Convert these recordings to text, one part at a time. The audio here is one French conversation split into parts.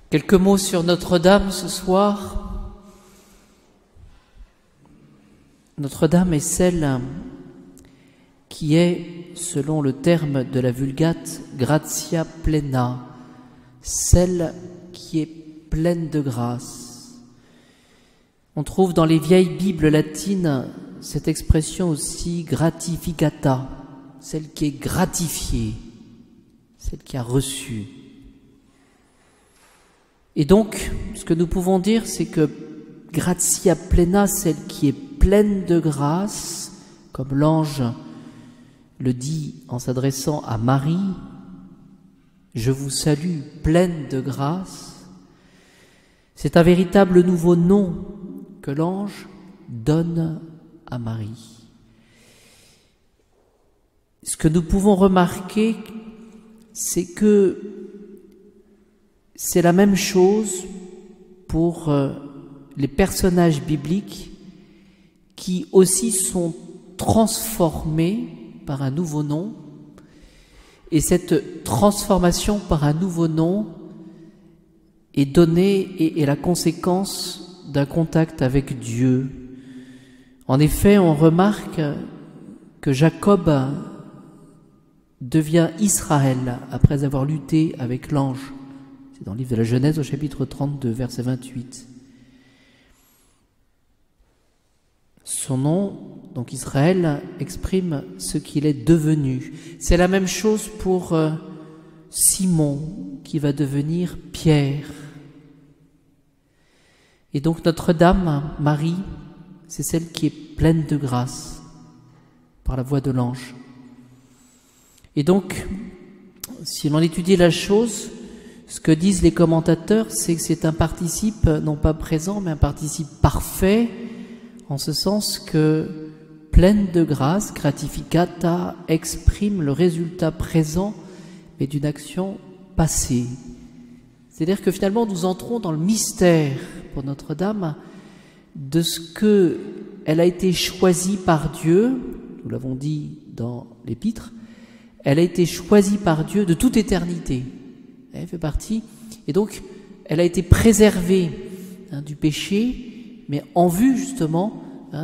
Quelques mots sur Notre-Dame ce soir. Notre-Dame est celle qui est, selon le terme de la Vulgate, gratia plena, celle qui est pleine de grâce. On trouve dans les vieilles Bibles latines cette expression aussi gratificata, celle qui est gratifiée, celle qui a reçu. Et donc, ce que nous pouvons dire, c'est que gratia plena, celle qui est pleine de grâce, comme l'ange le dit en s'adressant à Marie, « Je vous salue, pleine de grâce », c'est un véritable nouveau nom que l'ange donne à Marie. Ce que nous pouvons remarquer, c'est que c'est la même chose pour les personnages bibliques qui aussi sont transformés par un nouveau nom. Et cette transformation par un nouveau nom est donnée et est la conséquence d'un contact avec Dieu. En effet, on remarque que Jacob devient Israël après avoir lutté avec l'ange. C'est dans le livre de la Genèse au chapitre 32, verset 28. Son nom, donc Israël, exprime ce qu'il est devenu. C'est la même chose pour Simon, qui va devenir Pierre. Et donc Notre-Dame, Marie, c'est celle qui est pleine de grâce par la voix de l'ange. Et donc, si l'on étudie la chose, ce que disent les commentateurs, c'est que c'est un participe non pas présent, mais un participe parfait, en ce sens que pleine de grâce, gratificata, exprime le résultat présent, mais d'une action passée. C'est-à-dire que finalement, nous entrons dans le mystère, pour Notre-Dame, de ce qu'elle a été choisie par Dieu, nous l'avons dit dans l'Épître, elle a été choisie par Dieu de toute éternité. Elle fait partie, et donc elle a été préservée du péché, mais en vue justement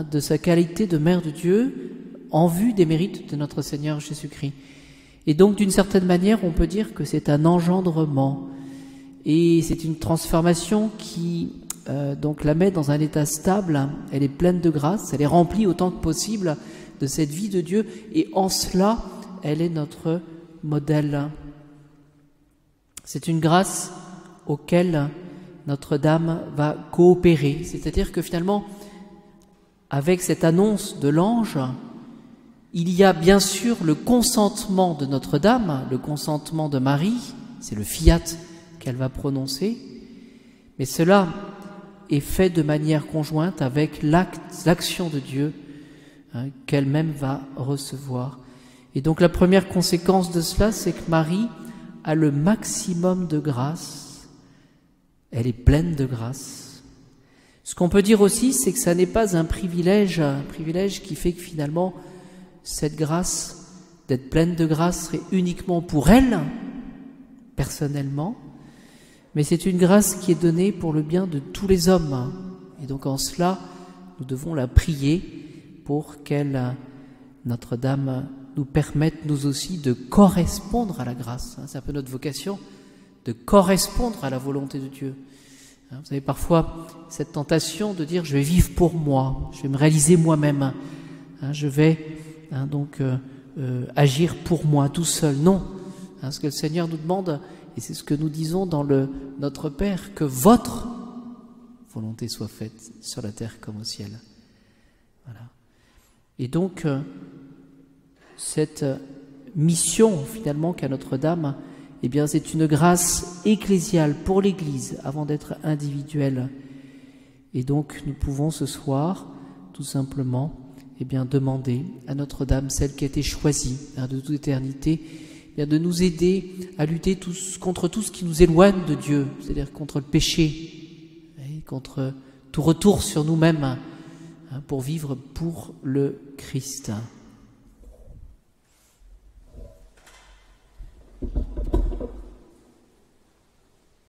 de sa qualité de mère de Dieu, en vue des mérites de notre Seigneur Jésus-Christ. Et donc d'une certaine manière, on peut dire que c'est un engendrement, et c'est une transformation qui donc la met dans un état stable. Elle est pleine de grâce, elle est remplie autant que possible de cette vie de Dieu, et en cela, elle est notre modèle. C'est une grâce auquel Notre-Dame va coopérer. C'est-à-dire que finalement, avec cette annonce de l'ange, il y a bien sûr le consentement de Notre-Dame, le consentement de Marie, c'est le fiat qu'elle va prononcer, mais cela est fait de manière conjointe avec l'action de Dieu qu'elle-même va recevoir. Et donc la première conséquence de cela, c'est que Marie a le maximum de grâce, elle est pleine de grâce. Ce qu'on peut dire aussi, c'est que ça n'est pas un privilège qui fait que finalement, cette grâce, d'être pleine de grâce, serait uniquement pour elle, personnellement, mais c'est une grâce qui est donnée pour le bien de tous les hommes. Et donc en cela, nous devons la prier pour qu'elle, Notre-Dame, nous permettent nous aussi de correspondre à la grâce. C'est un peu notre vocation, de correspondre à la volonté de Dieu. Vous avez parfois cette tentation de dire « je vais vivre pour moi, je vais me réaliser moi-même, je vais agir pour moi tout seul ». Non, ce que le Seigneur nous demande, et c'est ce que nous disons dans Notre Père, que votre volonté soit faite sur la terre comme au ciel. Voilà. Et donc, cette mission finalement qu'a Notre-Dame, eh bien c'est une grâce ecclésiale pour l'Église avant d'être individuelle. Et donc nous pouvons ce soir tout simplement demander à Notre-Dame, celle qui a été choisie de toute éternité, de nous aider à lutter contre tout ce qui nous éloigne de Dieu, c'est-à-dire contre le péché, contre tout retour sur nous-mêmes, pour vivre pour le Christ.